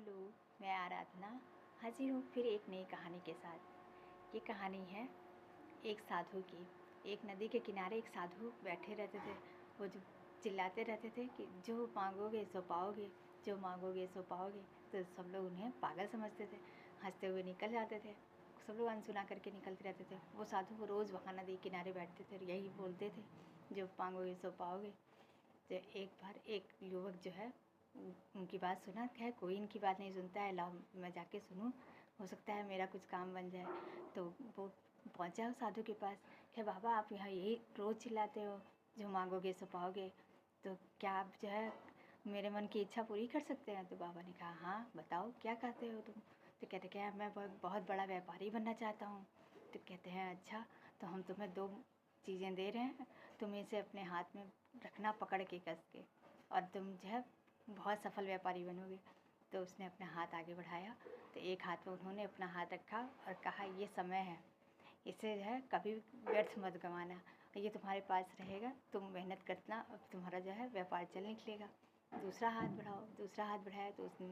Hello, मैं आराधना हाजिर हूँ फिर एक नई कहानी के साथ। ये कहानी है एक साधु की। एक नदी के किनारे एक साधु बैठे रहते थे। वो जो चिल्लाते रहते थे कि जो मांगोगे सो पाओगे, जो मांगोगे सो पाओगे। तो सब लोग उन्हें पागल समझते थे, हंसते हुए निकल जाते थे। सब लोग अनसुना करके निकलते रहते थे। वो साधु वो रोज़ वहाँ नदी किनारे बैठते थे और यही बोलते थे, जो मांगोगे सो पाओगे। तो एक बार एक युवक जो है उनकी बात सुना। खैर कोई इनकी बात नहीं सुनता है, लाओ मैं जाके सुनूं, हो सकता है मेरा कुछ काम बन जाए। तो वो पहुंचा उस साधु के पास। क्या बाबा, आप यहाँ यही रोज़ चिल्लाते हो, जो मांगोगे सो पाओगे, तो क्या आप जो है मेरे मन की इच्छा पूरी कर सकते हैं? तो बाबा ने कहा, हाँ बताओ क्या कहते हो तुम? तो कहते क्या, मैं बहुत बड़ा व्यापारी बनना चाहता हूँ। तो कहते हैं अच्छा, तो हम तुम्हें 2 चीज़ें दे रहे हैं, तुम इसे अपने हाथ में रखना पकड़ के कस के, और तुम जो है बहुत सफल व्यापारी बनोगे। तो उसने अपना हाथ आगे बढ़ाया, तो एक हाथ में उन्होंने अपना हाथ रखा और कहा, ये समय है, इसे जो है कभी व्यर्थ मत गंवाना, ये तुम्हारे पास रहेगा, तुम मेहनत करना, अब तुम्हारा जो है व्यापार चल निकलेगा। दूसरा हाथ बढ़ाओ। दूसरा हाथ बढ़ाया तो उसने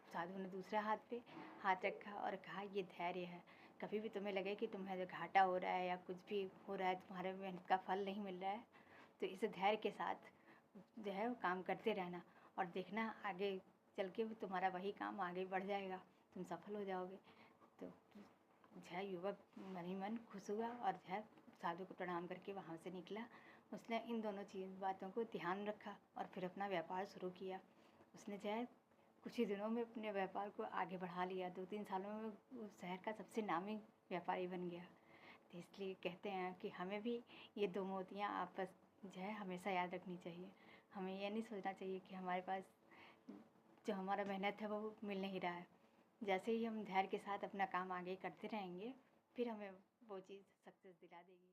साधु ने दूसरे हाथ पे हाथ रखा और कहा, ये धैर्य है, कभी भी तुम्हें लगे कि तुम्हें जो घाटा हो रहा है या कुछ भी हो रहा है, तुम्हारे मेहनत का फल नहीं मिल रहा है, तो इस धैर्य के साथ जो है वो काम करते रहना, और देखना आगे चल के तुम्हारा वही काम आगे बढ़ जाएगा, तुम सफल हो जाओगे। तो जो है युवक मन ही मन खुश हुआ और जो है साधु को प्रणाम करके वहाँ से निकला। उसने इन दोनों बातों को ध्यान रखा और फिर अपना व्यापार शुरू किया। उसने जो है कुछ ही दिनों में अपने व्यापार को आगे बढ़ा लिया। 2-3 सालों में वो शहर का सबसे नामी व्यापारी बन गया। तो इसलिए कहते हैं कि हमें भी ये 2 मोतियाँ आपस जो है हमेशा याद रखनी चाहिए। हमें ये नहीं सोचना चाहिए कि हमारे पास जो हमारा मेहनत है वो मिल नहीं रहा है। जैसे ही हम धैर्य के साथ अपना काम आगे करते रहेंगे, फिर हमें वो चीज़ सक्सेस दिला देगी।